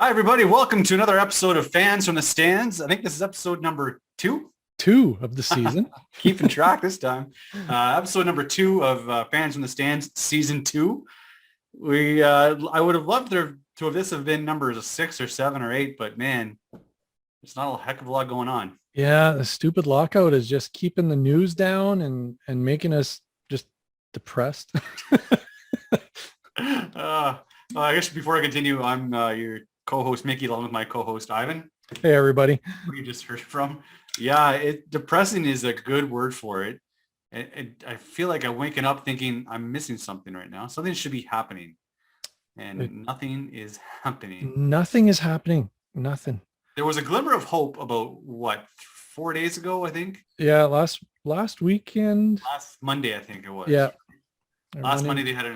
Hi, everybody. Welcome to another episode of Fans from the Stands. I think this is episode number two. Two of the season. Keeping track this time. Episode number two of Fans from the Stands, season two. I would have loved to have this have been numbers 6 or 7 or 8, but man, there's not a heck of a lot going on. Yeah, the stupid lockout is just keeping the news down and making us just depressed. I guess before I continue, I'm your co-host Mickey, along with my co-host Ivan. Hey, everybody. Who you just heard from. Yeah, depressing is a good word for it. I feel like I'm waking up thinking I'm missing something right now. Something should be happening. And nothing is happening. Nothing is happening. Nothing. There was a glimmer of hope about 4 days ago, I think. Yeah, last weekend. Last Monday, I think it was. Yeah. Last Monday they had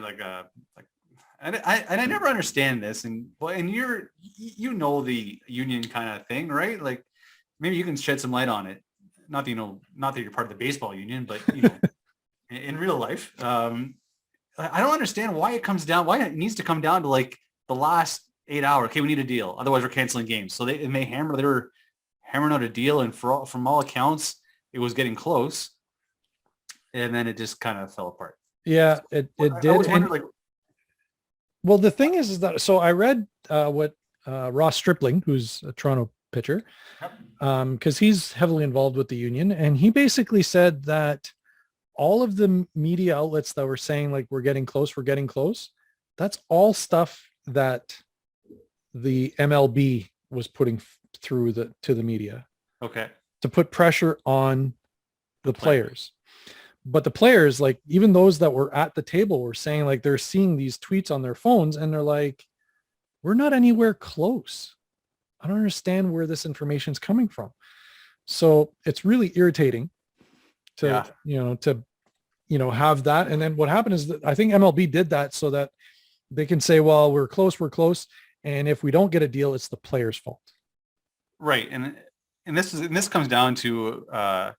and I never understand this, and you the union kind of thing, right? Like maybe you can shed some light on it. Not that you're part of the baseball union, but in real life, I don't understand why it needs to come down to like the last 8 hours. Okay, we need a deal, otherwise we're canceling games. So they were hammering out a deal, and from all accounts, it was getting close, and then it just kind of fell apart. Yeah, it did. I was wondering, well, the thing is that, so I read what Ross Stripling, who's a Toronto pitcher, because he's heavily involved with the union, and he basically said that all of the media outlets that were saying like we're getting close, that's all stuff that the MLB was putting through to the media. Okay. To put pressure on the players. But the players, like even those that were at the table, were saying like they're seeing these tweets on their phones and they're like, we're not anywhere close. I don't understand where this information is coming from. So it's really irritating to have that. And then what happened is that I think MLB did that so that they can say, well, we're close. And if we don't get a deal, it's the player's fault. Right. And this comes down to,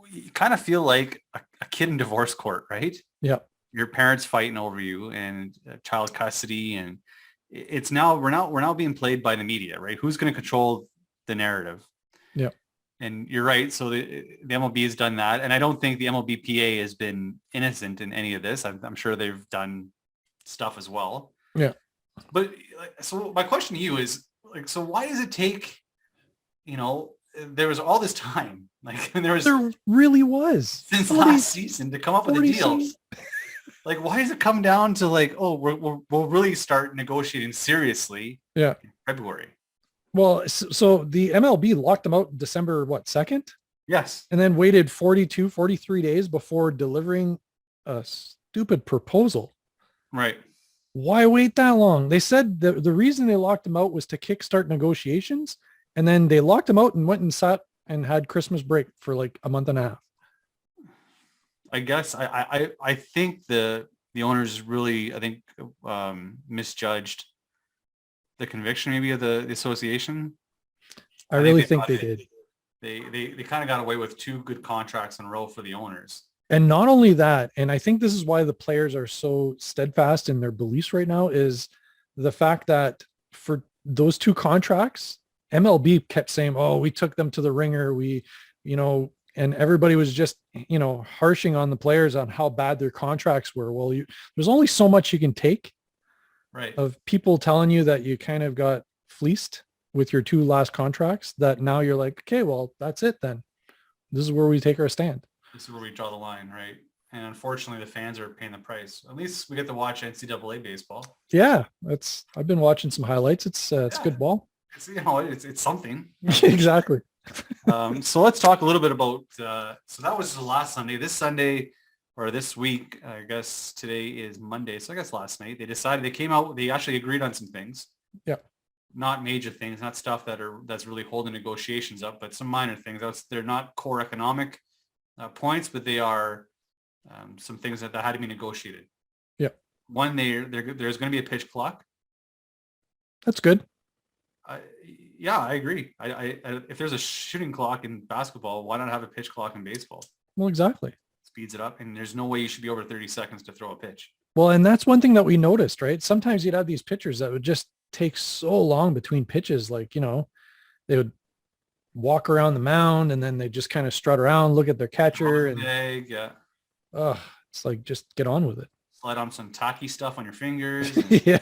you kind of feel like a kid in divorce court, right? Yeah. Your parents fighting over you and child custody, and we're now being played by the media, right? Who's going to control the narrative? Yeah. And you're right. So the MLB has done that, and I don't think the MLBPA has been innocent in any of this. I'm sure they've done stuff as well. Yeah. But so my question to you is like, so why does it take, there was all this time, there really was since last season to come up with a deal. Like, why does it come down to like, oh, we'll really start negotiating seriously? Yeah. In February. Well, so the MLB locked them out December 2nd? Yes. And then waited 43 days before delivering a stupid proposal. Right. Why wait that long? They said the reason they locked them out was to kickstart negotiations. And then they locked them out and went and sat and had Christmas break for like a month and a half. I guess I think the owners really, misjudged the conviction maybe of the association. I really think they did. They kind of got away with 2 good contracts in a row for the owners. And not only that, and I think this is why the players are so steadfast in their beliefs right now, is the fact that for those 2 contracts, MLB kept saying, oh, we took them to the ringer. And everybody was just, harshing on the players on how bad their contracts were. Well, there's only so much you can take, right, of people telling you that you kind of got fleeced with your 2 last contracts, that now you're like, okay, well, that's it then. This is where we take our stand. This is where we draw the line, right? And unfortunately, the fans are paying the price. At least we get to watch NCAA baseball. Yeah, I've been watching some highlights. It's good ball. It's something. Exactly. So let's talk a little bit about, so that was the last Sunday. This Sunday, or this week, I guess today is Monday. So I guess last night they actually agreed on some things. Yeah. Not major things, not stuff that's really holding negotiations up, but some minor things. They're not core economic points, but they are some things that had to be negotiated. Yeah. One, there's going to be a pitch clock. That's good. Yeah, I agree. I if there's a shooting clock in basketball, why not have a pitch clock in baseball? Well, exactly. Speeds it up, and there's no way you should be over 30 seconds to throw a pitch. Well, and that's one thing that we noticed, right? Sometimes you'd have these pitchers that would just take so long between pitches. Like, they would walk around the mound and then they just kind of strut around, look at their catcher, and Yeah. it's like, just get on with it. Slide on some tacky stuff on your fingers. Yeah.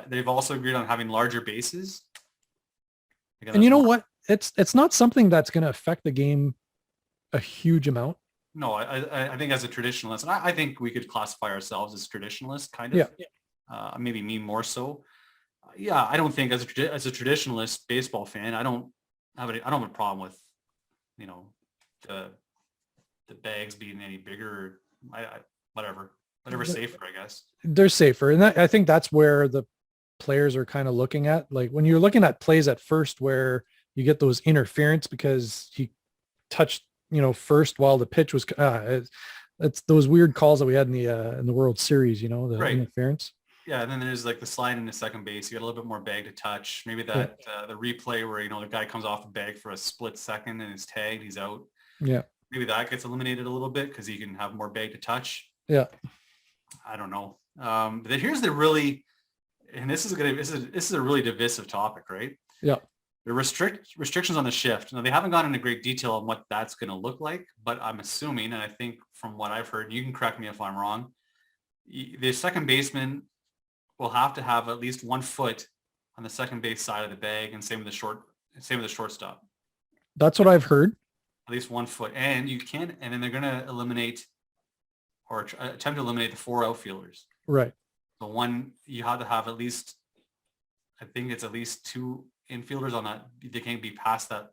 They've also agreed on having larger bases. Again, And you know what? It's not something that's going to affect the game a huge amount. No, I think as a traditionalist, and I think we could classify ourselves as traditionalists, kind of. Yeah. Maybe me more so. Yeah, I don't think as a traditionalist baseball fan, I don't have a problem with, the bags being any bigger. Whatever's safer, I guess. They're safer. And I think that's where the players are kind of looking at. Like when you're looking at plays at first where you get those interference because he touched, first while the pitch was, it's those weird calls that we had in the World Series, the Right. interference. Yeah, and then there's like the slide into second base. You got a little bit more bag to touch. Maybe that the replay where the guy comes off the bag for a split second and is tagged, he's out. Yeah. Maybe that gets eliminated a little bit because you can have more bag to touch. Yeah. I don't know. But then here's the really, and this is a really divisive topic, right? Yeah. The restrictions on the shift. Now they haven't gone into great detail on what that's going to look like, but I'm assuming, and I think from what I've heard, you can correct me if I'm wrong, the second baseman will have to have at least 1 foot on the second base side of the bag, and same with the shortstop. That's what I've heard. At least 1 foot, and then they're going to eliminate or attempt to eliminate the 4 outfielders. Right. The one you have to have at least, I think it's at least 2 infielders on that. They can't be past that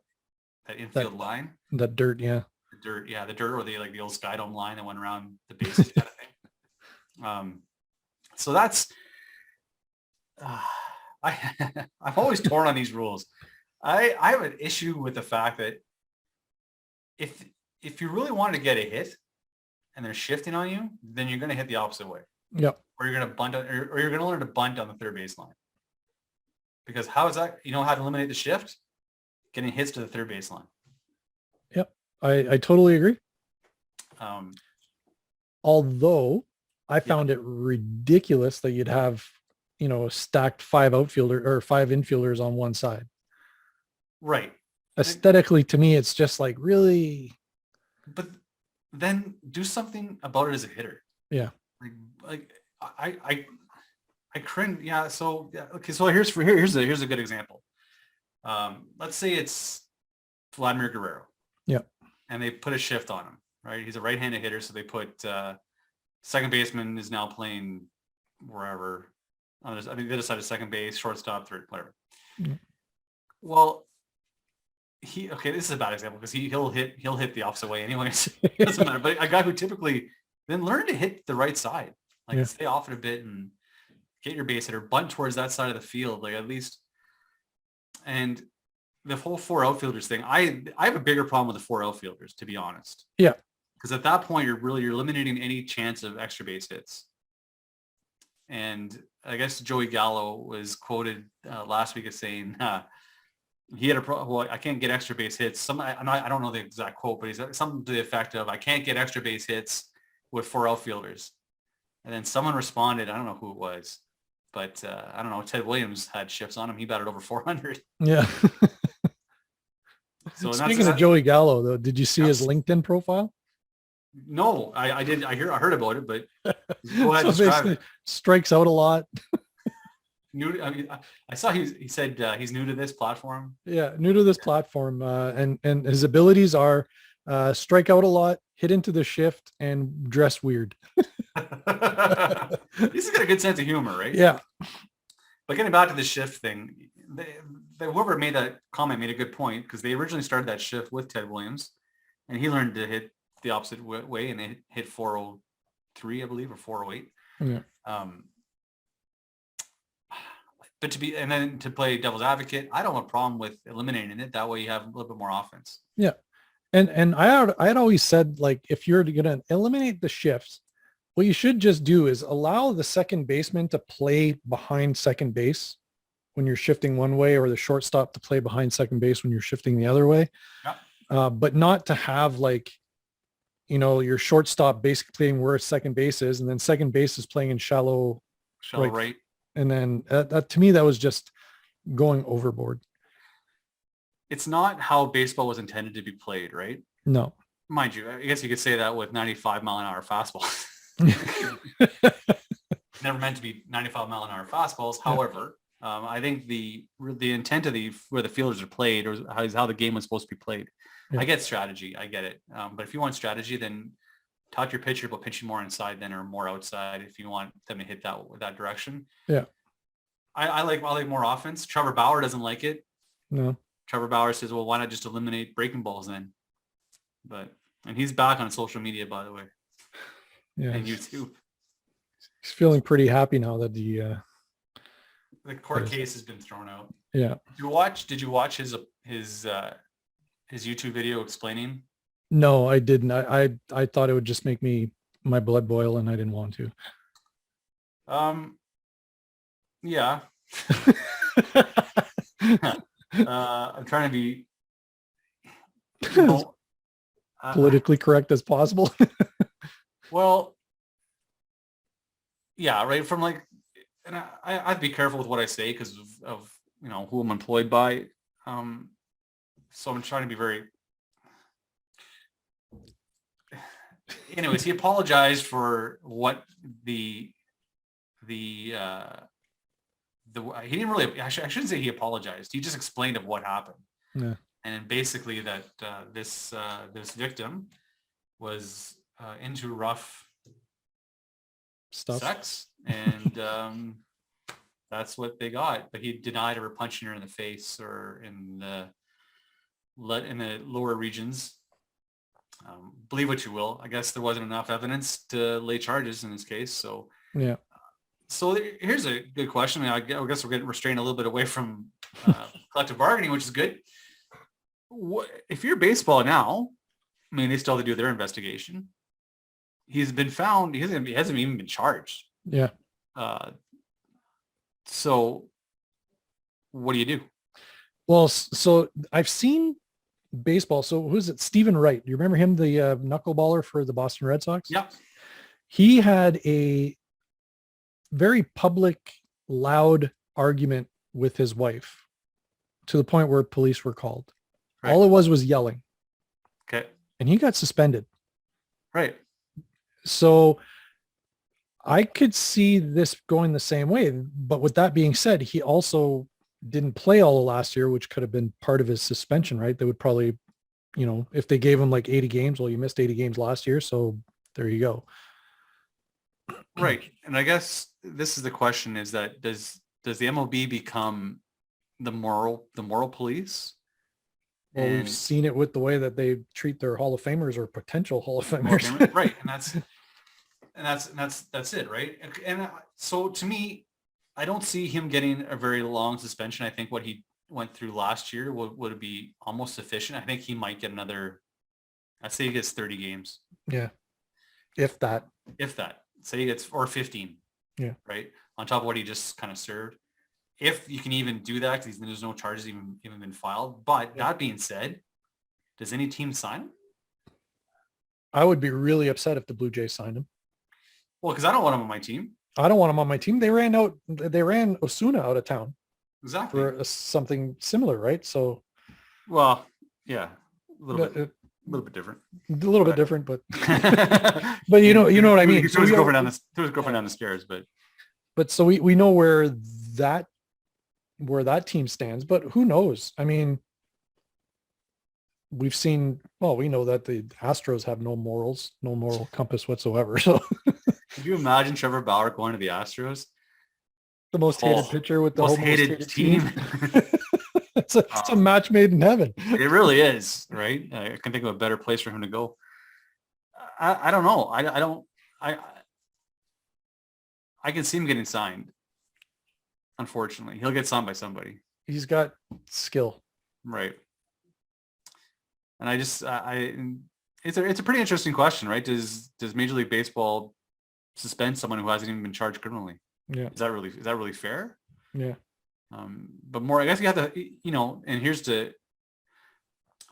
infield line. The dirt, yeah. The dirt, or the old Skydome line that went around the bases kind of thing. So that's I'm always torn on these rules. I have an issue with the fact that if you really wanted to get a hit and they're shifting on you, then you're going to hit the opposite way. Yep. Or you're going to bunt, or you're going to learn to bunt on the third baseline. Because how is that? You know how to eliminate the shift? Getting hits to the third baseline. Yep. I totally agree. Although I found it ridiculous that you'd have, a stacked 5 infielders on one side. Right. Aesthetically, to me, it's just like, really. But then do something about it as a hitter. Yeah. Like I cringe. Yeah. So okay. So here's a good example. Let's say it's Vladimir Guerrero. Yeah. And they put a shift on him. Right. He's a right-handed hitter, so they put second baseman is now playing wherever. I think the other side of second base, shortstop, third, whatever. Yeah. Well, this is a bad example because he'll hit the opposite way anyways. It doesn't matter. But a guy who typically then learn to hit the right side, like stay off it a bit and get your base hitter, bunt towards that side of the field, like at least. And the whole 4 outfielders thing, I have a bigger problem with the 4 outfielders, to be honest. Yeah. Because at that point, you're eliminating any chance of extra base hits. And I guess Joey Gallo was quoted last week as saying he had a problem. Well, I can't get extra base hits. I don't know the exact quote, but he's something to the effect of, I can't get extra base hits with 4 outfielders. And then someone responded, I don't know who it was, but I don't know. Ted Williams had shifts on him. He batted over 400. Yeah. So speaking of Joey Gallo, though, did you see his LinkedIn profile? No, I did. I heard about it, but go ahead. So Describe it. Strikes out a lot. I saw he said he's new to this platform. Yeah, new to this platform, and his abilities are strike out a lot, hit into the shift, and dress weird. He's got a good sense of humor, right? Yeah. But getting back to the shift thing, whoever made that comment made a good point, because they originally started that shift with Ted Williams, and he learned to hit the opposite way, and they hit 403, I believe, or 408. Yeah. But to play devil's advocate, I don't have a problem with eliminating it. That way you have a little bit more offense. Yeah. And I had always said, like, if you're going to eliminate the shifts, what you should just do is allow the second baseman to play behind second base when you're shifting one way, or the shortstop to play behind second base when you're shifting the other way. Yeah. But not to have, like, your shortstop basically playing where second base is, and then second base is playing in shallow right. And then that to me, that was just going overboard. It's not how baseball was intended to be played, right? No. Mind you, I guess you could say that with 95 mile an hour fastballs. Never meant to be 95 mile an hour fastballs. However, I think the intent of where the fielders are played, or is how the game was supposed to be played. Yeah. I get strategy. I get it. But if you want strategy, then talk to your pitcher about pitching more inside than or more outside if you want them to hit that direction. Yeah. I like more offense. Trevor Bauer doesn't like it. No. Trevor Bauer says, well, why not just eliminate breaking balls then? And he's back on social media, by the way. Yeah. And YouTube. He's feeling pretty happy now that the court case has been thrown out. Yeah. Did you watch his YouTube video explaining? No, I didn't. I thought it would just make my blood boil, and I didn't want to. Yeah. I'm trying to be politically correct as possible. Well, yeah, right. From like, and I'd be careful with what I say because of who I'm employed by. So I'm trying to be very. Anyways, he apologized for what he didn't really. I shouldn't say he apologized. He just explained of what happened. Yeah. And basically that this victim was into rough Stuff. sex, and that's what they got. But he denied ever punching her in the face or in the lower regions. Believe what you will. I guess there wasn't enough evidence to lay charges in this case. So yeah. So here's a good question. I guess we're getting restrained a little bit away from collective bargaining, which is good. If you're baseball now, I mean, they still have to do their investigation. He's been found. He hasn't even been charged. Yeah. So what do you do? Well, so I've seen baseball. So who's it? Stephen Wright. Do you remember him, the knuckleballer for the Boston Red Sox? Yeah. He had a very public, loud argument with his wife to the point where police were called. Right. All it was yelling. Okay. And he got suspended. Right. So I could see this going the same way. But with that being said, he also didn't play all of last year, which could have been part of his suspension, right? They would probably, if they gave him like 80 games, well, you missed 80 games last year. So there you go. Right. And I guess this is the question, is that does the MLB become the moral police? Well, we've seen it with the way that they treat their Hall of Famers or potential Hall of Famers. Right. And that's it. Right. And so to me, I don't see him getting a very long suspension. I think what he went through last year would be almost sufficient. I think he might get another, I'd say he gets 30 games. Yeah. If that. Say he gets, or 15. Yeah. Right. On top of what he just kind of served. If you can even do that, because there's no charges even been filed. But that being said, does any team sign him? I would be really upset if the Blue Jays signed him. Well, because I don't want him on my team. I don't want him on my team. They ran Osuna out of town. Exactly. For something similar, right? So. Well, yeah, a little bit different. A little bit different, but but you know what I mean. He threw his girlfriend down the stairs, but so we know where that team stands, but who knows? I mean, we know that the Astros have no moral compass whatsoever. So could you imagine Trevor Bauer going to the Astros? The most hated pitcher with the most hated team. It's a match made in heaven. It really is, right? I can think of a better place for him to go. I don't know. I can see him getting signed. Unfortunately, he'll get signed by somebody. He's got skill, right? And it's a pretty interesting question, right? Does Major League Baseball suspend someone who hasn't even been charged criminally? Yeah. Is that really fair? Yeah. But more, I guess you have to, and here's on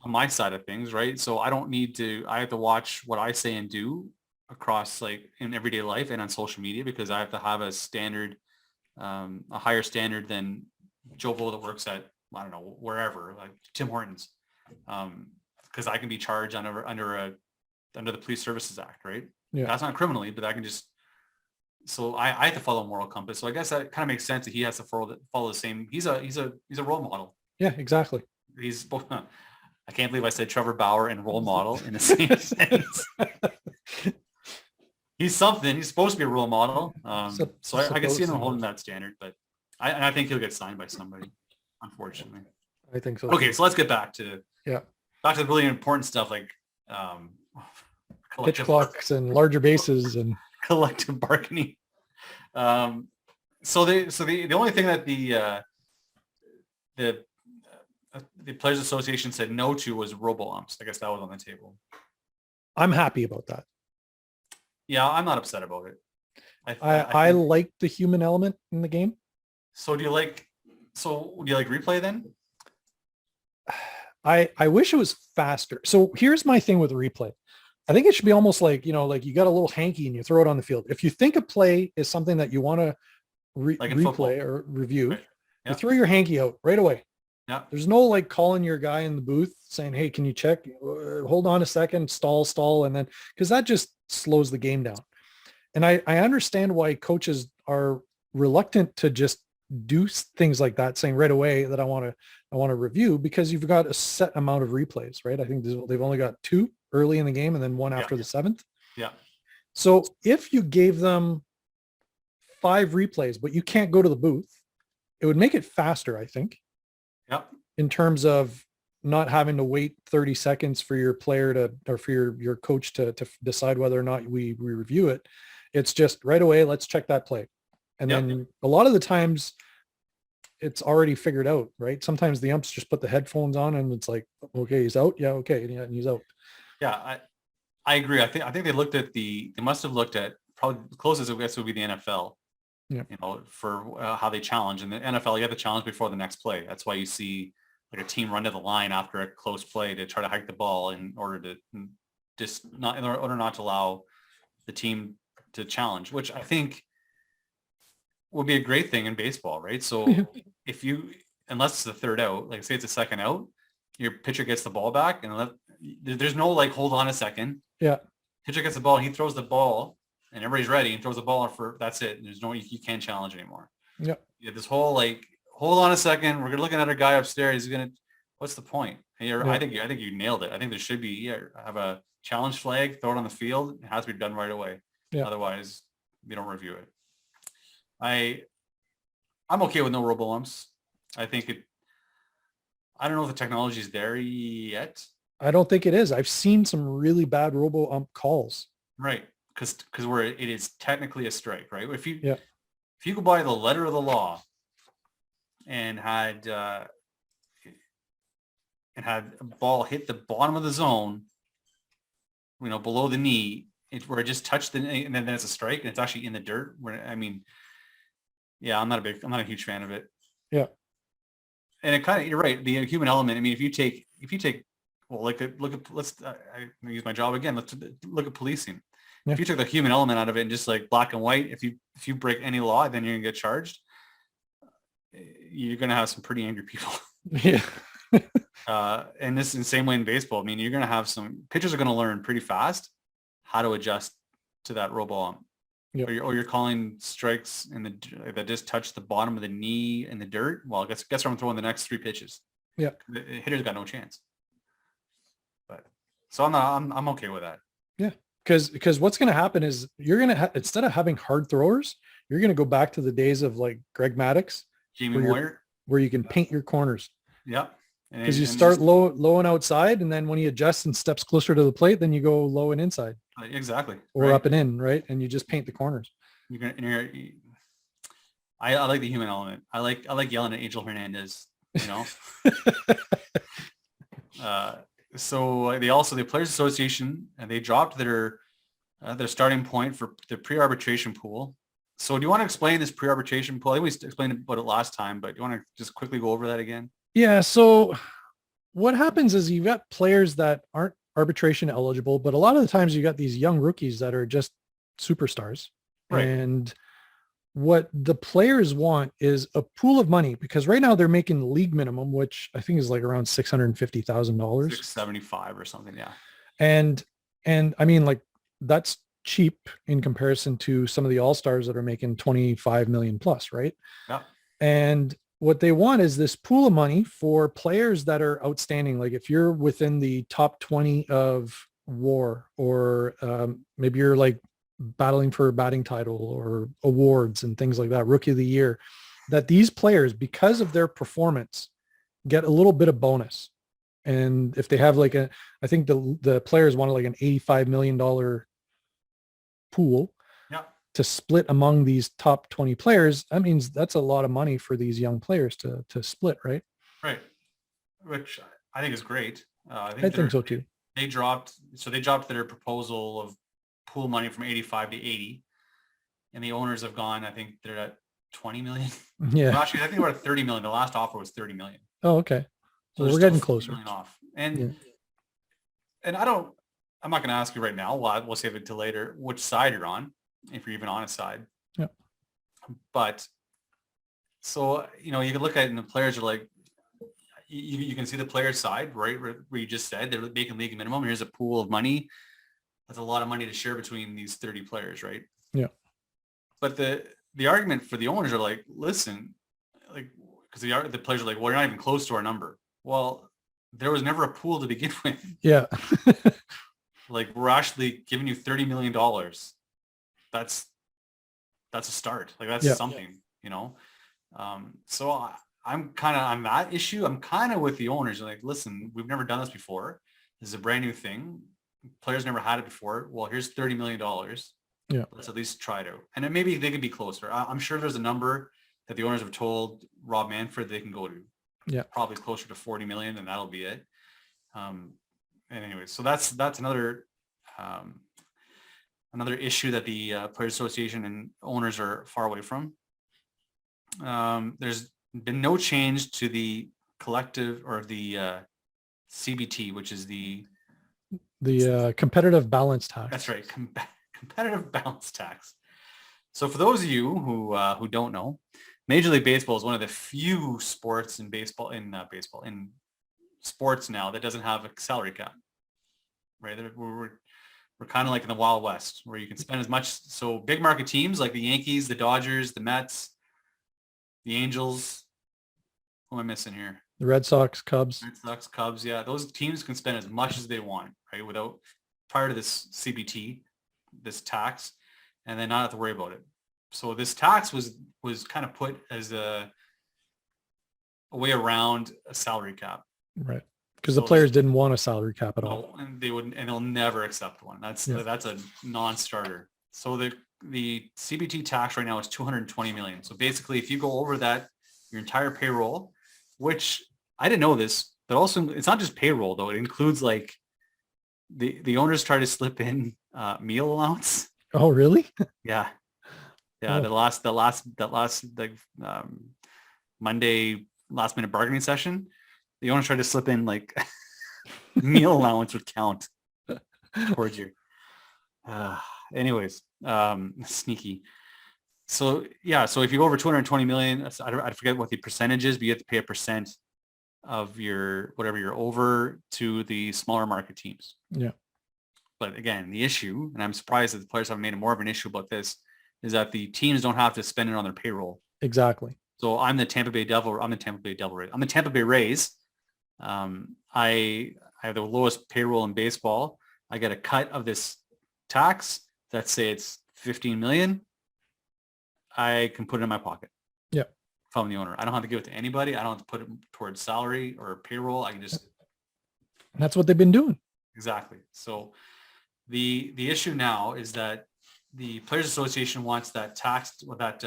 my side of things, right? So I have to watch what I say and do across like in everyday life and on social media, because I have to have a standard a higher standard than Joe Blow that works at, I don't know, wherever, like Tim Hortons, because I can be charged under the Police Services Act, right? Yeah. That's not criminally, but I can just. So I have to follow a moral compass. So I guess that kind of makes sense that he has to follow the same. He's a role model. Yeah, exactly. He's both. I can't believe I said Trevor Bauer and role model in the same sentence. He's something. He's supposed to be a role model. So I can see him holding that standard, but I think he'll get signed by somebody, unfortunately. I think so. Okay, so let's get back to the really important stuff like pitch clocks and larger bases and collective bargaining. So the only thing that the Players Association said no to was robo-umps. I guess that was on the table. I'm happy about that. Yeah, I'm not upset about it. I like the human element in the game. So do you like replay then? I wish it was faster. So here's my thing with replay. I think it should be almost like, like you got a little hanky and you throw it on the field. If you think a play is something that you want to replay or review, right. You throw your hanky out right away. Yeah. There's no like calling your guy in the booth saying, hey, can you check? Hold on a second, stall. And then, because that just slows the game down. And I understand why coaches are reluctant to just do things like that, saying right away that I want to review, because you've got a set amount of replays, right? I think they've only got 2 early in the game and then 1 after the 7th. Yeah. So if you gave them 5 replays, but you can't go to the booth, it would make it faster, I think. Yeah. In terms of not having to wait 30 seconds for your player or for your coach to decide whether or not we review it. It's just right away, let's check that play. And then a lot of the times it's already figured out, right? Sometimes the umps just put the headphones on and it's like, okay, he's out. Yeah. Okay. Yeah, and he's out. Yeah. I agree. I think they must have looked at probably the closest I guess would be the NFL. Yeah. For how they challenge. In the NFL, you have to challenge before the next play. That's why you see like a team run to the line after a close play to try to hike the ball in order not to allow the team to challenge, which I think would be a great thing in baseball, right? So unless it's the third out, like say it's a second out, your pitcher gets the ball back and there's no like, hold on a second. Yeah. Pitcher gets the ball, he throws the ball and everybody's ready and throws the ball for that's it. There's you can't challenge anymore. Yeah. You have this whole like, hold on a second. We're looking at a guy upstairs. What's the point? I think you nailed it. I think there should be, have a challenge flag, throw it on the field. It has to be done right away. Yeah. Otherwise we don't review it. I'm okay with no robo-umps. I don't know if the technology is there yet. I don't think it is. I've seen some really bad robo-ump calls. Right. Because it is technically a strike, right? If you go by the letter of the law and had a ball hit the bottom of the zone, below the knee, where it just touched the knee, and then it's a strike, and it's actually in the dirt. I'm not a huge fan of it. Yeah. And it you're right. The human element. I mean, if you take, well, let's use my job again. Let's look at policing. Yeah. If you took the human element out of it and just like black and white, if you break any law, then you're gonna get charged. You're gonna have some pretty angry people. Yeah. And this is the same way in baseball. I mean, you're gonna have some pitchers are gonna learn pretty fast how to adjust to that robo-ump. Yep. Or you're calling strikes that just touch the bottom of the knee in the dirt. Well, guess where I'm throwing the next 3 pitches. Yeah. The hitter's got no chance. But so I'm okay with that. Yeah. Because what's going to happen is you're going to instead of having hard throwers, you're going to go back to the days of like Greg Maddux, Jamie Moyer, where you can paint your corners. Yeah. Because you start low and outside, and then when he adjusts and steps closer to the plate, then you go low and inside. Exactly. Or up and in, right? And you just paint the corners. I like the human element. I like yelling at Angel Hernandez, So the Players Association, and they dropped their starting point for the pre-arbitration pool. So do you want to explain this pre-arbitration pool? I think we explained about it last time, but do you want to just quickly go over that again? Yeah. So what happens is you've got players that aren't arbitration eligible, but a lot of the times you got these young rookies that are just superstars. Right. And what the players want is a pool of money, because right now they're making the league minimum, which I think is like around $650,000. 675 or something. Yeah. And I mean, like, that's cheap in comparison to some of the all-stars that are making 25 million plus, right? Yeah. And what they want is this pool of money for players that are outstanding. Like if you're within the top 20 of WAR, or maybe you're like battling for a batting title or awards and things like that, rookie of the year, that these players, because of their performance, get a little bit of bonus. And if they have like I think the players wanted like an $85 million pool Yeah. to split among these top 20 players. That means that's a lot of money for these young players to split, right? Right. Which I think is great. I think so too. They dropped their proposal of pool money from 85 to 80, and the owners have gone, I think they're at 20 million. Yeah. Well, actually, I think we're at 30 million. The last offer was 30 million. Oh, okay. So we're getting closer. Off. And Yeah. and I'm not going to ask you right now. We'll save it till later, which side you're on, if you're even on a side. Yeah. But so, you can look at it and the players are like, you can see the player side, right? Where you just said they're making league minimum. Here's a pool of money. That's a lot of money to share between these 30 players, right? Yeah. But the argument for the owners are like, listen, like, because the players are like, well, you're not even close to our number. Well, there was never a pool to begin with. Yeah. Like, we're actually giving you $30 million. That's a start. Like, that's something, So I'm kind of on that issue. I'm kind of with the owners. Like, listen, we've never done this before. This is a brand new thing. Players never had it before. Well, here's $30 million. Yeah. Let's at least try to. And then maybe they could be closer. I'm sure there's a number that the owners have told Rob Manfred they can go to. Yeah. Probably closer to 40 million, and that'll be it. And anyway, so that's another issue that the Players Association and owners are far away from. There's been no change to the collective or the CBT, which is the competitive balance tax. That's right, competitive balance tax. So for those of you who don't know, Major League Baseball is one of the few sports in sports now that doesn't have a salary cap. Right, we're kind of like in the Wild West, where you can spend as much. So big market teams like the Yankees, the Dodgers, the Mets, the Angels. Who am I missing here? The Red Sox, Cubs. Yeah, those teams can spend as much as they want, right, without prior to this CBT, this tax, and then not have to worry about it. So this tax was kind of put as a way around a salary cap. Right. Because the players didn't want a salary cap at all. And they wouldn't, and they'll never accept one. That's a non-starter. So the CBT tax right now is 220 million. So basically, if you go over that, your entire payroll, which I didn't know this, but also it's not just payroll though. It includes like the owners try to slip in meal allowance. Oh, really? Yeah. Yeah. Oh. The last Monday last minute bargaining session, the owners tried to slip in like meal allowance would count towards you. Anyways, sneaky. So yeah, so if you go over 220 million, I forget what the percentage is, but you have to pay a percent of your whatever you're over to the smaller market teams. Yeah. But again, the issue, and I'm surprised that the players haven't made more of an issue about this, is that the teams don't have to spend it on their payroll. Exactly. So I'm the Tampa Bay Rays. I have the lowest payroll in baseball. I get a cut of this tax. Let's say it's 15 million. I can put it in my pocket. Yeah. If I'm the owner, I don't have to give it to anybody. I don't have to put it towards salary or payroll. I can just. That's what they've been doing. Exactly. So the issue now is that the Players Association wants that tax, or that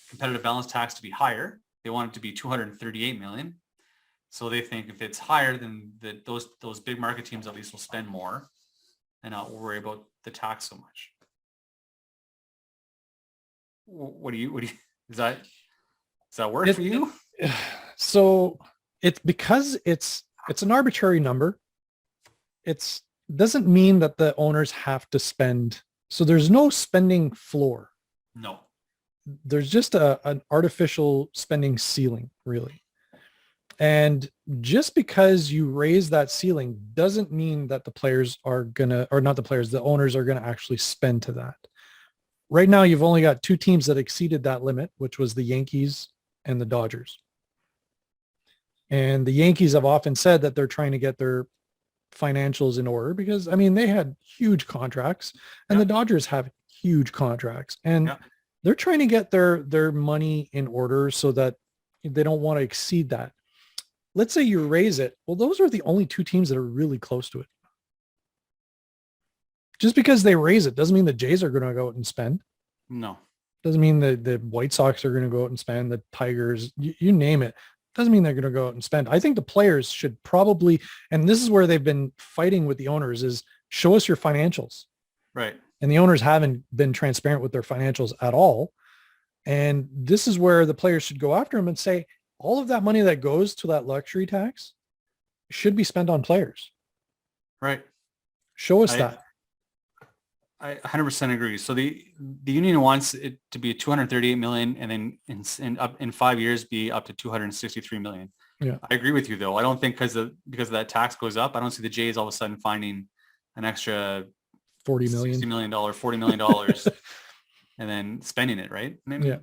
competitive balance tax to be higher. They want it to be 238 million. So they think if it's higher, then those big market teams at least will spend more and not worry about the tax so much. What do you does that work for you? So it's because it's an arbitrary number. It doesn't mean that the owners have to spend. So there's no spending floor. No. there's just an artificial spending ceiling, really. And just because you raise that ceiling doesn't mean that the players are gonna, or not the players, the owners are gonna actually spend to that. Right now, you've only got two teams that exceeded that limit, which was the Yankees and the Dodgers. And the Yankees have often said that they're trying to get their financials in order because, I mean, they had huge contracts and the Dodgers have huge contracts, and they're trying to get their money in order so that they don't want to exceed that. Let's say you raise it. Well, those are the only two teams that are really close to it. Just because they raise it doesn't mean the Jays are going to go out and spend. No. Doesn't mean the White Sox are going to go out and spend, the Tigers, you name it. Doesn't mean they're going to go out and spend. I think the players should probably, and this is where they've been fighting with the owners, is show us your financials. Right. And the owners haven't been transparent with their financials at all. And this is where the players should go after them and say, all of that money that goes to that luxury tax should be spent on players. Right. Show us that. I 100% agree. So the union wants it to be 238 million, and then in 5 years be up to 263 million. Yeah, I agree with you though. I don't think because of that tax goes up, I don't see the Jays all of a sudden finding an extra $40 million, $40 million, and then spending it. Right? Maybe,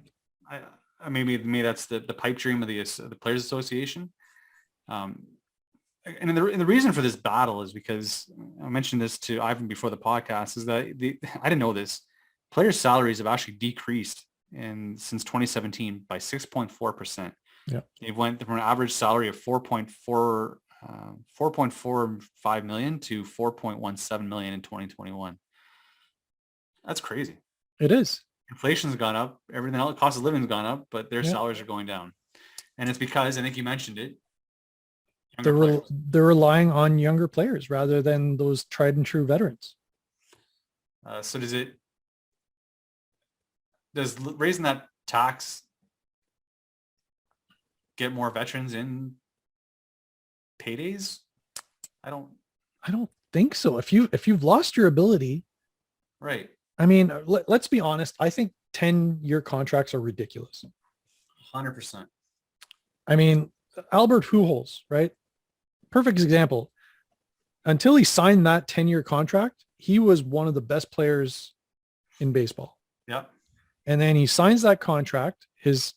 maybe that's the pipe dream of the Players Association. And the reason for this battle is because I mentioned this to Ivan before the podcast, is that I didn't know this. Players' salaries have actually decreased since 2017 by 6.4%. Yeah, they went from an average salary of 4.45 million to 4.17 million in 2021. That's crazy. It is. Inflation's gone up. Everything else, cost of living's gone up, but their salaries are going down, and it's because, I think you mentioned it, they're relying on younger players rather than those tried and true veterans. So does raising that tax get more veterans in paydays? I don't think so. If you've lost your ability, right? I mean, let's be honest. I think 10-year contracts are ridiculous. 100%. I mean, Albert Pujols, right? Perfect example. Until he signed that 10-year contract, he was one of the best players in baseball. Yeah. And then he signs that contract, his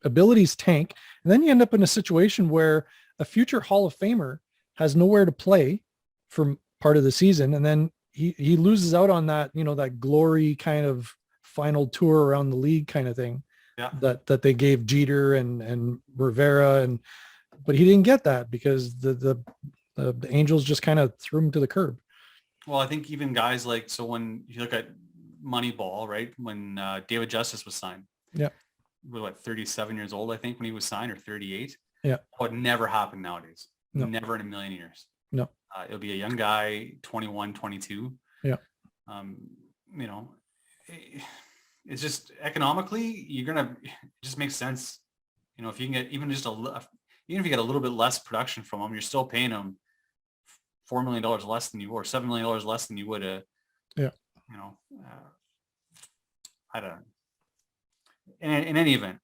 abilities tank, and then you end up in a situation where a future Hall of Famer has nowhere to play for part of the season, and then he loses out on that, that glory kind of final tour around the league kind of thing. Yeah. That they gave Jeter and Rivera, but he didn't get that because the Angels just kind of threw him to the curb. Well, I think even guys like, so when you look at Moneyball, right? When David Justice was signed, yeah, he was 37 years old, I think, when he was signed, or 38. Yeah. That would never happen nowadays. No. Never in a million years. No. It'll be a young guy, 21, 22. Yeah. It's just economically, it just makes sense. If you can get even if you get a little bit less production from them, you're still paying them $4 million less than you, or $7 million less than you would. I don't know. In any event,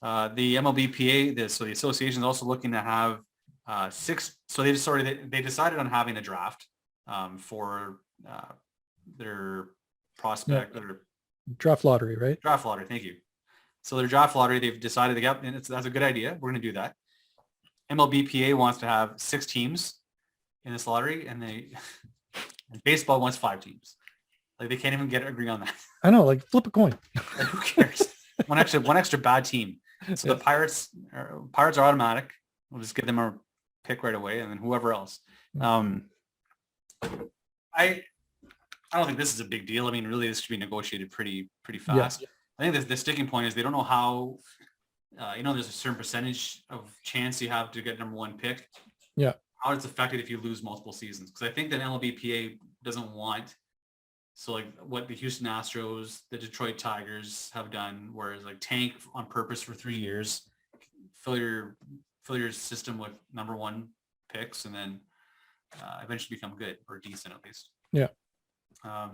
the MLBPA, so the association is also looking to have 6. So they decided on having a draft for their prospect, or draft lottery, right? Draft lottery. Thank you. So their draft lottery, they've decided that's a good idea. We're going to do that. MLBPA wants to have 6 teams in this lottery, and and baseball wants 5 teams. They can't even agree on that. I know, flip a coin. Who cares? one extra bad team. So the Pirates are automatic. We'll just give them a pick right away, and then whoever else. I don't think this is a big deal. I mean, really, this should be negotiated pretty fast. Yeah. I think the sticking point is they don't know how. There's a certain percentage of chance you have to get number 1 pick. Yeah. How it's affected if you lose multiple seasons, because I think that MLBPA doesn't want. So what the Houston Astros, the Detroit Tigers have done, whereas tank on purpose for 3 years, fill your system with number 1 picks, and then eventually become good, or decent at least. Yeah.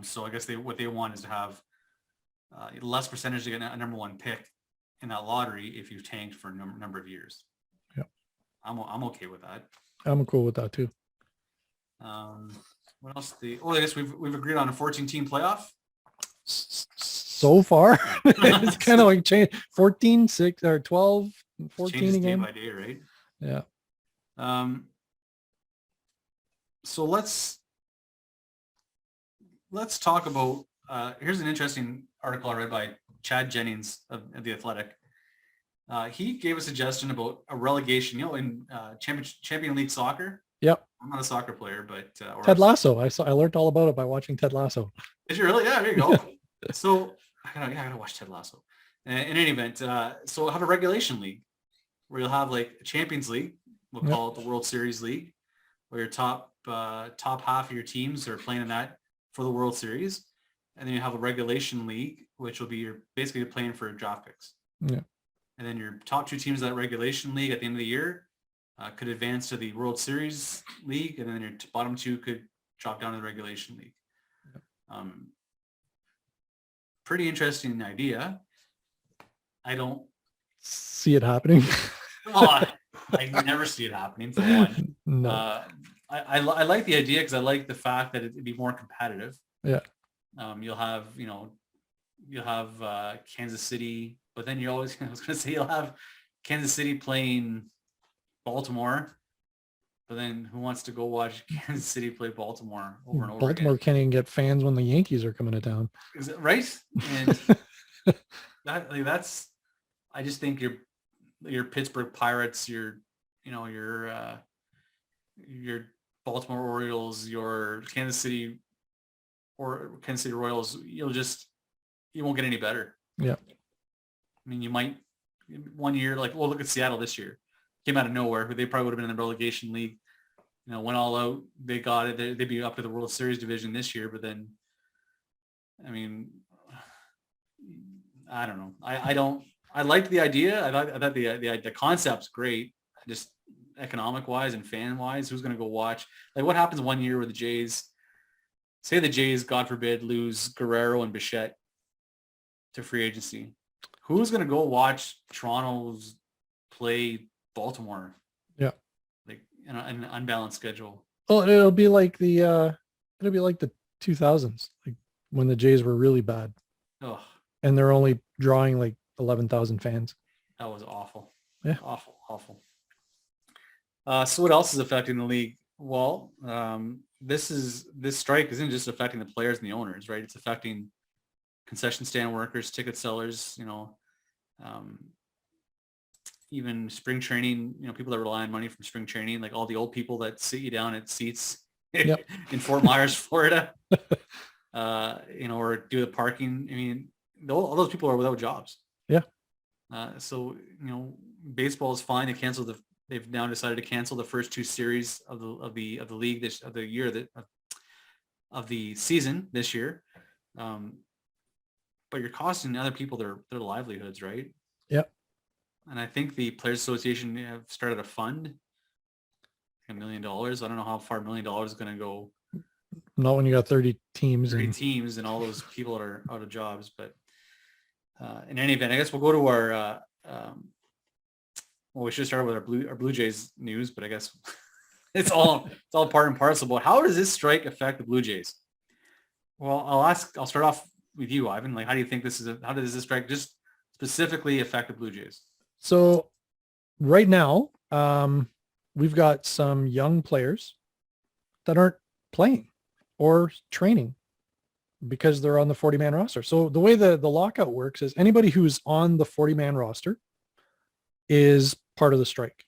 So I guess what they want is to have less percentage to get a number one pick in that lottery if you've tanked for a number of years. Yeah. I'm okay with that. I'm cool with that too. What else? I guess we've agreed on a 14-team playoff. So far, it's kind of like change 14, 6 or 12, 14 Changes again. day by day, right? Yeah. So let's talk about, here's an interesting article I read by Chad Jennings of The Athletic. He gave a suggestion about a relegation, in Champion League soccer. Yep. I'm not a soccer player, but Ted Lasso. I learned all about it by watching Ted Lasso. Did you really? Yeah, there you go. So I gotta watch Ted Lasso. In any event, so have a regulation league where you'll have like a Champions League. We'll call it the World Series League, where your top half of your teams are playing in that for the World Series, and then you have a regulation league, which will be basically playing for draft picks. Yeah. And then your top two teams of that regulation league at the end of the year could advance to the World Series League, and then your bottom two could drop down to the regulation league. Pretty interesting idea. I don't see it happening. I never see it happening, for one. No. I like the idea because I like the fact that it'd be more competitive. Yeah. You'll have Kansas City, but then I was going to say you'll have Kansas City playing Baltimore, but then who wants to go watch Kansas City play Baltimore over and over Baltimore again? Can't even get fans when the Yankees are coming to town. Is it right? And that's, I just think your Pittsburgh Pirates, your Baltimore Orioles, your Kansas City Royals, you won't get any better. Yeah. I mean, you might one year, look at Seattle this year. Came out of nowhere. They probably would have been in the relegation league. Went all out. They got it. They'd be up to the World Series division this year. But then, I mean, I don't know. I liked the idea. I thought the concept's great. Just economic wise and fan wise, who's going to go watch? Like, what happens one year where the Jays, God forbid, lose Guerrero and Bichette to free agency? Who's going to go watch Toronto's play Baltimore? Yeah. Like an unbalanced schedule. Well, it'll be like the 2000s, like when the Jays were really bad. Oh, and they're only drawing like 11,000 fans. That was awful. Yeah. Awful. So what else is affecting the league? Well, this strike isn't just affecting the players and the owners, right? It's affecting concession stand workers, ticket sellers, even spring training, people that rely on money from spring training, like all the old people that sit you down at seats Yep. in Fort Myers, Florida, or do the parking. I mean, all those people are without jobs. Yeah. So, baseball is fine. They've now decided to cancel the first two series of the league of the season this year. But you're costing other people their livelihoods, right? Yep. And I think the Players Association have started a fund, $1 million. I don't know how far $1 million is going to go. Not when you got 30 teams. 30 teams and all those people that are out of jobs. But in any event, I guess we'll go to our, we should start with our Blue Jays news, but I guess it's all part and parcel. But how does this strike affect the Blue Jays? Well, I'll start off with you, Ivan. Like, how do you think how does this strike just specifically affect the Blue Jays? So right now, we've got some young players that aren't playing or training because they're on the 40-man roster. So the way the lockout works is anybody who's on the 40-man roster is part of the strike.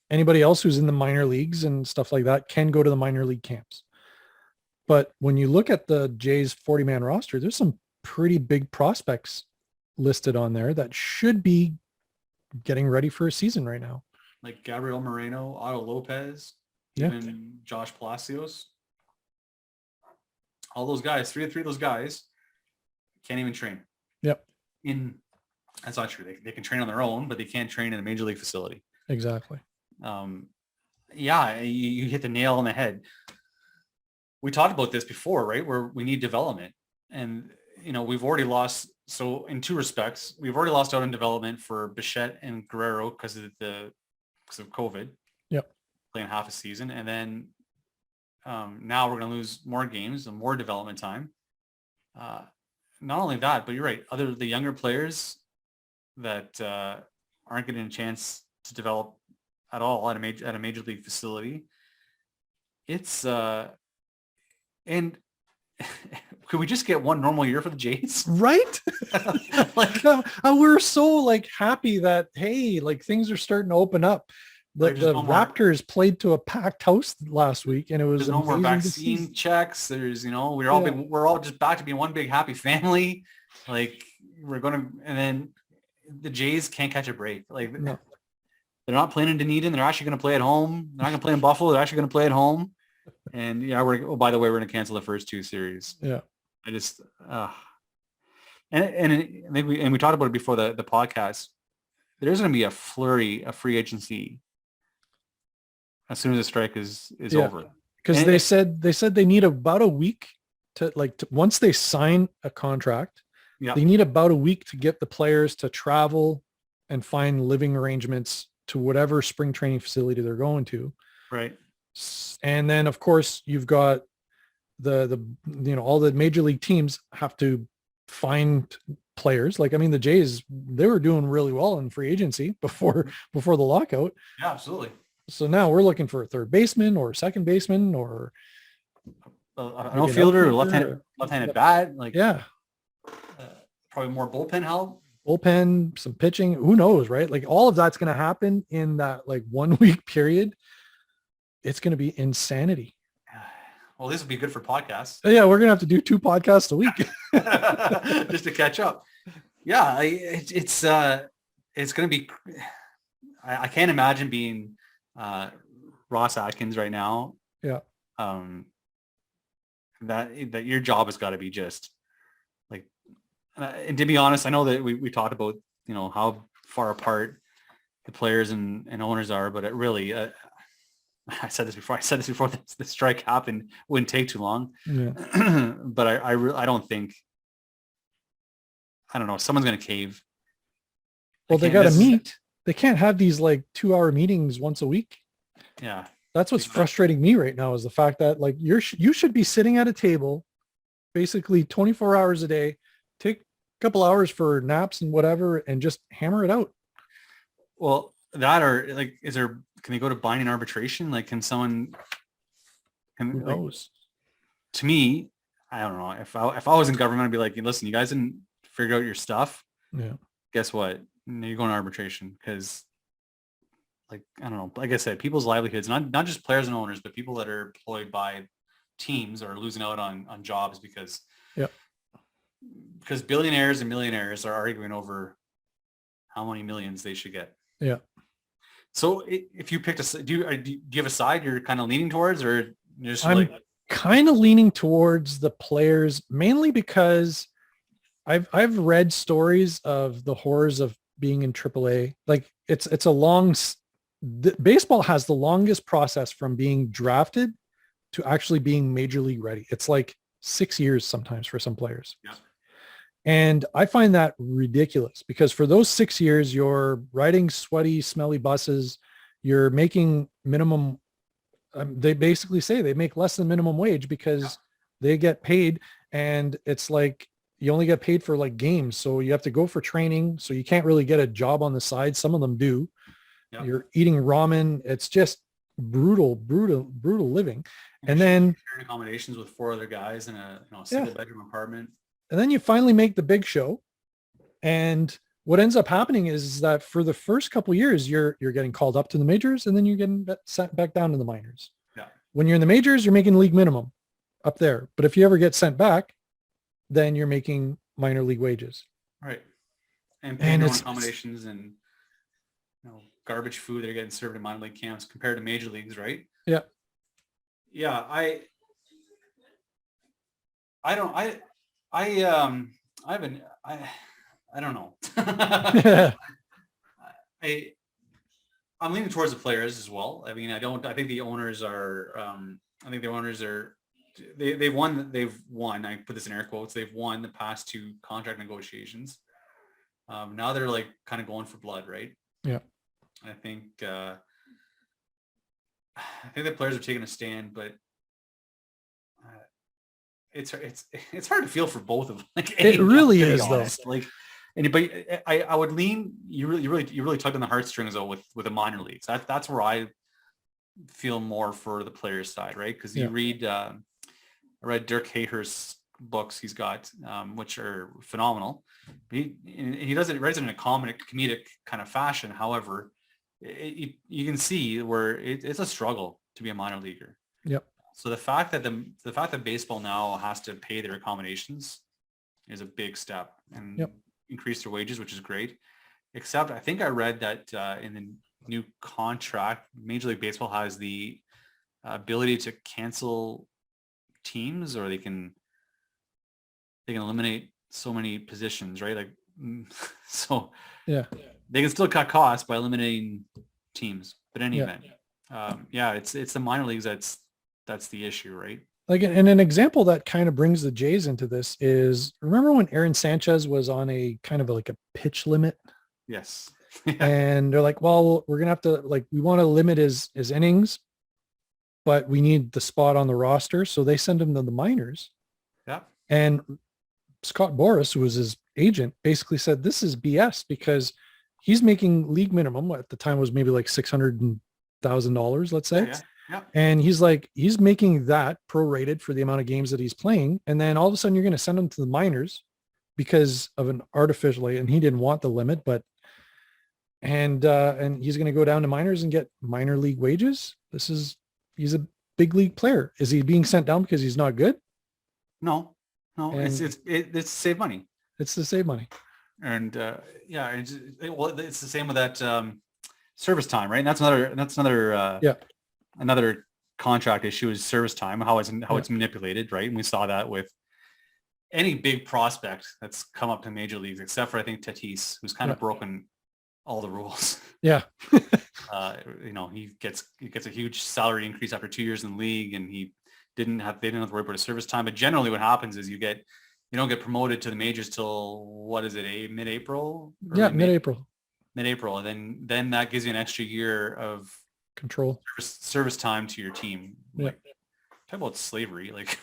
Anybody else who's in the minor leagues and stuff like that can go to the minor league camps. But when you look at the Jays 40-man roster, there's some pretty big prospects listed on there that should be getting ready for a season right now. Like Gabriel Moreno, Otto Lopez, Yeah. even Josh Palacios. All those guys, three of those guys can't even train. Yep. That's not true. They can train on their own, but they can't train in a major league facility. Exactly. Yeah, you hit the nail on the head. We talked about this before, right? Where we need development. And we've already lost. So in two respects, we've already lost out in development for Bichette and Guerrero because of COVID. Yep. Playing half a season, and then now we're going to lose more games and more development time. Not only that, but you're right. The younger players that aren't getting a chance to develop at all at a major league facility. It's and could we just get one normal year for the Jays? Right? Like we're so like happy that, hey, like things are starting to open up. The Raptors played to a packed house last week, and it was there's no more vaccine checks. There's, we're all just back to being one big happy family. Like and then the Jays can't catch a break. Like they're not playing in Dunedin. They're actually going to play at home. They're not going to play in Buffalo. They're actually going to play at home. And by the way, we're going to cancel the first two series. Yeah. I just, and I think we talked about it before the podcast. There's going to be a flurry of free agency as soon as the strike is over. Because they said they need about a week to once they sign a contract, they need about a week to get the players to travel and find living arrangements to whatever spring training facility they're going to. Right. And then of course you've got the all the major league teams have to find players. Like, I mean, the Jays, they were doing really well in free agency before the lockout. Yeah, absolutely. So now we're looking for a third baseman or second baseman or an outfielder, left-handed bat. Like, probably more bullpen help. Bullpen, some pitching. Who knows, right? Like all of that's going to happen in that like 1 week period. It's going to be insanity. Well, this will be good for podcasts. Yeah, we're going to have to do 2 podcasts a week just to catch up. Yeah, it's going to be. I can't imagine being Ross Atkins right now. Yeah. That your job has got to be just like, and to be honest, I know that we talked about how far apart the players and owners are, but it really. I said this before the strike happened. It wouldn't take too long. Yeah. But I don't think, I don't know, someone's going to cave. Well, they got to meet. They can't have these like 2-hour meetings once a week. Yeah. That's what's frustrating me right now is the fact that like you should be sitting at a table basically 24 hours a day, take a couple hours for naps and whatever, and just hammer it out. Well, that or like, can they go to binding arbitration? Like, can someone? Who knows? To me, I don't know. If I was in government, I'd be like, listen, you guys didn't figure out your stuff. Yeah. Guess what? You're going to arbitration because, like, I don't know. Like I said, people's livelihoods, not just players and owners, but people that are employed by teams are losing out on jobs because billionaires and millionaires are arguing over how many millions they should get. Yeah. So if you picked do you have a side you're kind of leaning towards, or just I'm kind of leaning towards the players, mainly because I've read stories of the horrors of being in AAA. Like it's a long, baseball has the longest process from being drafted to actually being major league ready. It's like 6 years sometimes for some players. Yeah. And I find that ridiculous because for those 6 years, you're riding sweaty, smelly buses. You're making minimum. They basically say they make less than minimum wage because they get paid. And it's like, you only get paid for like games. So you have to go for training. So you can't really get a job on the side. Some of them do. Yeah. You're eating ramen. It's just brutal living. And then accommodations with 4 other guys in a single bedroom apartment. And then you finally make the big show. And what ends up happening is that for the first couple of years, you're getting called up to the majors, and then you're getting sent back down to the minors. Yeah. When you're in the majors, you're making league minimum up there. But if you ever get sent back, then you're making minor league wages. Right. And paying accommodations and garbage food that are getting served in minor league camps compared to major leagues, right? Yeah. Yeah. I don't know. I'm leaning towards the players as well. I mean, I think the owners are they've won. I put this in air quotes. They've won the past 2 contract negotiations. Now they're like kind of going for blood, right? Yeah. I think the players are taking a stand, but it's hard to feel for both of them. Like, It really is, honest. Like, but I would lean. You really tugged on the heartstrings though with the minor leagues. That's where I feel more for the players' side, right? Because you read, I read Dirk Hager's books he's got, which are phenomenal. He does it, writes it in a comedic kind of fashion. However, you can see where it's a struggle to be a minor leaguer. Yep. So the fact that baseball now has to pay their accommodations is a big step, and increase their wages, which is great. Except I think I read that in the new contract, Major League Baseball has the ability to cancel teams, or they can eliminate so many positions, right? Like, so they can still cut costs by eliminating teams. But in any event, it's the minor leagues that's the issue, right? Like, and an example that kind of brings the Jays into this is, remember when Aaron Sanchez was on a kind of like a pitch limit? Yes. And they're like, well, we're going to have to, like, we want to limit his innings, but we need the spot on the roster. So they send him to the minors. Yeah. And Scott Boras, who was his agent, basically said, this is BS, because he's making league minimum. At the time was maybe like $600,000, let's say. Yeah. Yeah. And he's like, he's making that prorated for the amount of games that he's playing. And then all of a sudden you're going to send him to the minors because of an artificial, and he didn't want the limit, but, and he's going to go down to minors and get minor league wages. He's a big league player. Is he being sent down because he's not good? No, it's to save money. It's to save money. And it's the same with that service time, right? And that's another contract issue is service time, how it's manipulated, right? And we saw that with any big prospect that's come up to major leagues, except for I think Tatis, who's kind of broken all the rules. Yeah. He gets a huge salary increase after 2 years in the league, and they didn't have to worry about a service time. But generally what happens is you don't get promoted to the majors till, what is it, mid-April? Yeah, mid-April. Mid-April. And then that gives you an extra year of control service time to your team. Like, talk about slavery. Like,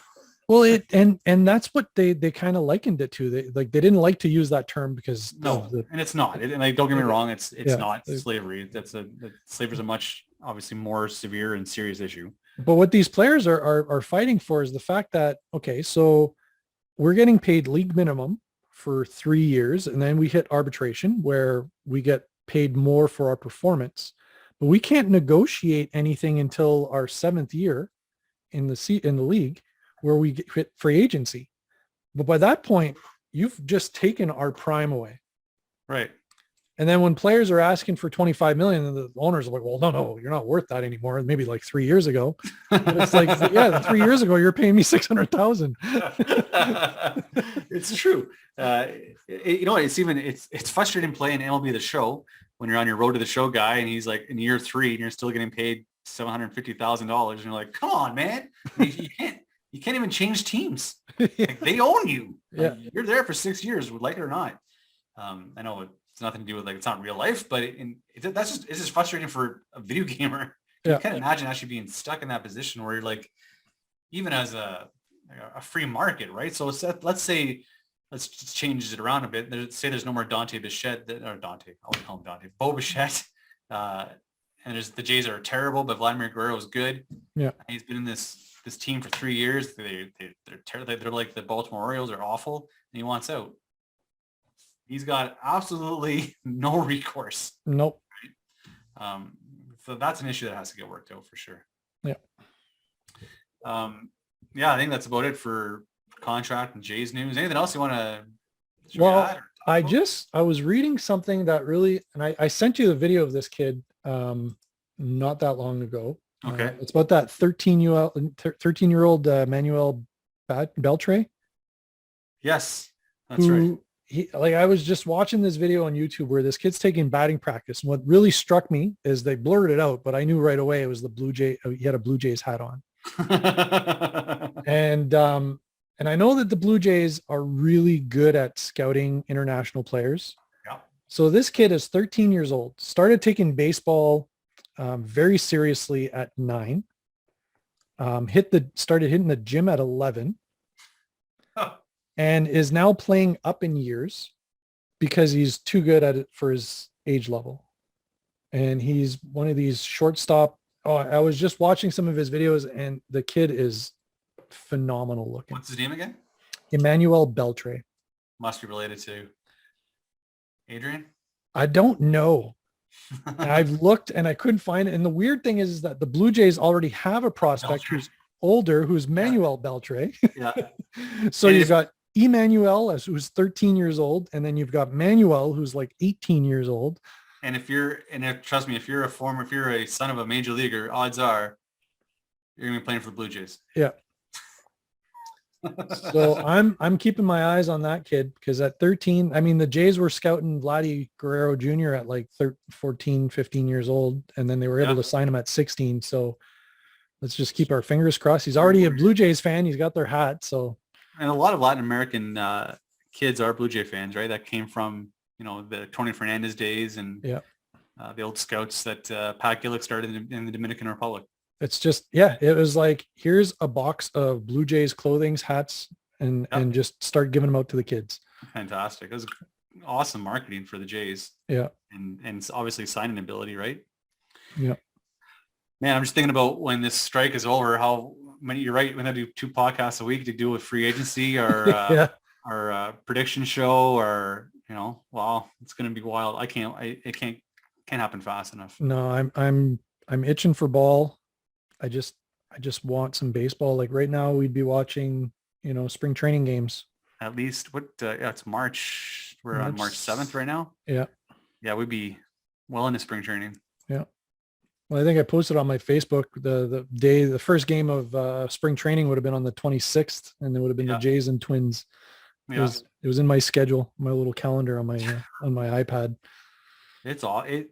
well, and that's what they kind of likened it to. They didn't like to use that term because and it's not. And like, don't get me wrong, it's not slavery. Slavery is a much obviously more severe and serious issue. But what these players are fighting for is the fact that, okay, so we're getting paid league minimum for 3 years, and then we hit arbitration where we get paid more for our performance. But we can't negotiate anything until our 7th year in the league, where we hit free agency. But by that point, you've just taken our prime away. Right. And then when players are asking for 25 million, and the owners are like, well, no, you're not worth that anymore. Maybe like 3 years ago. But it's like, 3 years ago, you're paying me 600,000. It's true. It's frustrating playing MLB The Show when you're on your road to the show guy, and he's like in year 3 and you're still getting paid $750,000. And you're like, come on, man. You can't even change teams. Like, they own you. Yeah. Like, you're there for 6 years, like it or not. I know it's nothing to do with, like, it's not real life, but it's just frustrating for a video gamer. You can't imagine actually being stuck in that position where you're like, even as a free market, right? So let's just change it around a bit. Say there's no more Dante Bichette, or Dante, I would call him Dante, Bo Bichette. And the Jays are terrible, but Vladimir Guerrero is good. Yeah. He's been in this team for 3 years. They're like the Baltimore Orioles, are awful, and he wants out. He's got absolutely no recourse. Nope. Right? So that's an issue that has to get worked out for sure. Yeah. I think that's about it for contract and Jays news. Anything else you want to? Well, I was reading something that really, and I sent you the video of this kid not that long ago. Okay. It's about that 13-year-old Manuel Beltre. Yes, that's right. I was just watching this video on YouTube where this kid's taking batting practice. And what really struck me is they blurred it out, but I knew right away it was the Blue Jay. He had a Blue Jays hat on. And I know that the Blue Jays are really good at scouting international players. Yeah. So this kid is 13 years old, started taking baseball very seriously at 9, started hitting the gym at 11, and is now playing up in years because he's too good at it for his age level. And he's one of these shortstop. Oh, I was just watching some of his videos, and the kid is phenomenal looking. What's his name again? Emmanuel Beltre. Must be related to Adrian. I don't know. I've looked and I couldn't find it. And the weird thing is that the Blue Jays already have a prospect who's older, who's Manuel Beltre. Yeah. So you've got Emmanuel, who's 13 years old, and then you've got Manuel, who's like 18 years old. And trust me, if you're a son of a major leaguer, odds are you're gonna be playing for the Blue Jays. Yeah. So I'm keeping my eyes on that kid, because at 13, I mean, the Jays were scouting Vladdy Guerrero Jr. at like 14, 15 years old, and then they were able to sign him at 16. So let's just keep our fingers crossed. He's already a Blue Jays fan. He's got their hat. So, and a lot of Latin American kids are Blue Jay fans, right? That came from, the Tony Fernandez days and the old scouts that Pat Gillick started in the Dominican Republic. It's just, it was like, here's a box of Blue Jays clothing, hats, and just start giving them out to the kids. Fantastic. It was awesome marketing for the Jays. Yeah. And it's obviously signing ability, right? Yeah. Man, I'm just thinking about when this strike is over, how many, you're right, we're going to do 2 podcasts a week to do with free agency or our prediction show, or, wow, it's going to be wild. It can't happen fast enough. No, I'm itching for ball. I just want some baseball. Like right now we'd be watching, spring training games. At least it's March. We're on March 7th right now. Yeah. Yeah. We'd be well into spring training. Yeah. Well, I think I posted on my Facebook the first game of spring training would have been on the 26th, and it would have been the Jays and Twins. Yeah. It was in my schedule, my little calendar on my iPad. It's all it.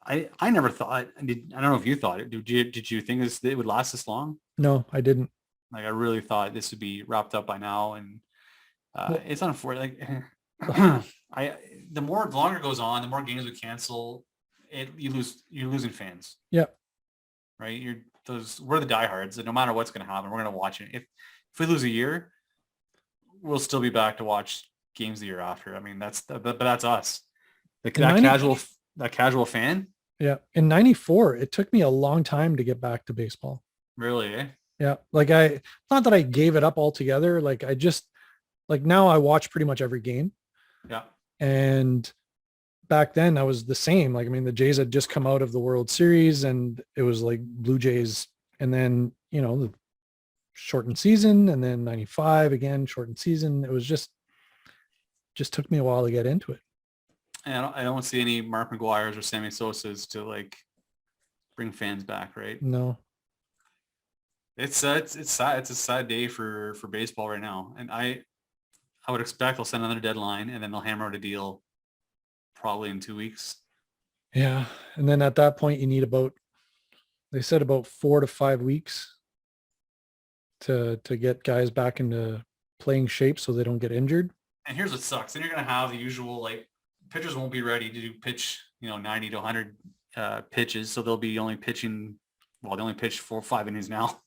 I never thought. I don't know if you thought it. Did you think it would last this long? No, I didn't. Like, I really thought this would be wrapped up by now, and it's unfortunate. Like, the longer it goes on, the more games we cancel, you're losing fans. Yeah. Right. We're the diehards, and no matter what's going to happen, we're going to watch it. If we lose a year, we'll still be back to watch games the year after. I mean, that's us. That casual fan. Yeah. In 94, it took me a long time to get back to baseball. Really? Eh? Yeah. Like not that I gave it up altogether. Like now I watch pretty much every game. Yeah. And back then I was the same. Like, I mean, the Jays had just come out of the World Series, and it was like Blue Jays, and then, the shortened season, and then 95 again, shortened season. It was just took me a while to get into it. And I don't see any Mark McGuire's or Sammy Sosa's to like bring fans back, right? No. It's sad. It's a sad day for baseball right now. And I would expect they'll send another deadline, and then they'll hammer out a deal probably in 2 weeks. Yeah. And then at that point you need they said about 4 to 5 weeks to get guys back into playing shape so they don't get injured. And here's what sucks. Then you're going to have the usual, like, pitchers won't be ready to pitch, 90 to 100 pitches. So they'll be only pitching, they only pitch 4 or 5 innings now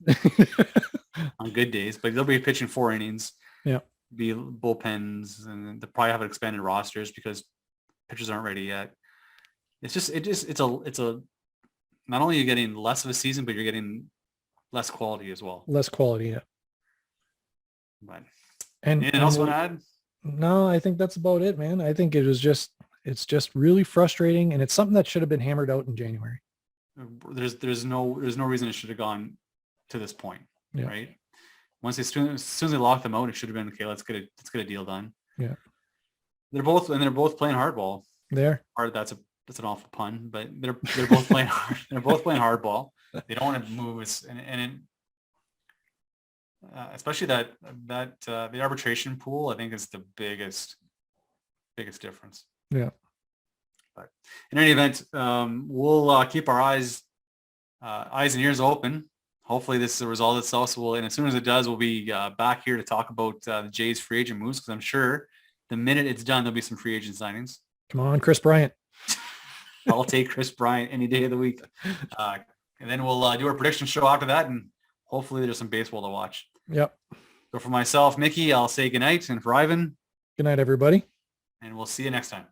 on good days, but they'll be pitching 4 innings. Yeah. Be bullpens, and they'll probably have expanded rosters because pitchers aren't ready yet. It's a, not only are you getting less of a season, but you're getting less quality as well. Less quality. Yeah. But and anything else want to add? No, I think that's about it, man. I think it's just really frustrating, and it's something that should have been hammered out in January. There's no reason it should have gone to this point, right? As soon as they locked them out, it should have been okay. Let's get a deal done. Yeah, they're both playing hardball. That's an awful pun, but they're both playing hard. They're both playing hardball. They don't want to move especially that the arbitration pool, I think, is the biggest difference. Yeah. But in any event, we'll keep our eyes and ears open. hopefully this resolves itself. So and as soon as it does, we'll be back here to talk about the Jays free agent moves, because I'm sure the minute it's done, there'll be some free agent signings. Come on, Chris Bryant. I'll take Chris Bryant any day of the week. And then we'll do our prediction show after that, and hopefully there's some baseball to watch. Yep. So for myself, Mickey, I'll say goodnight, and for Ivan, Good night, everybody. and we'll see you next time.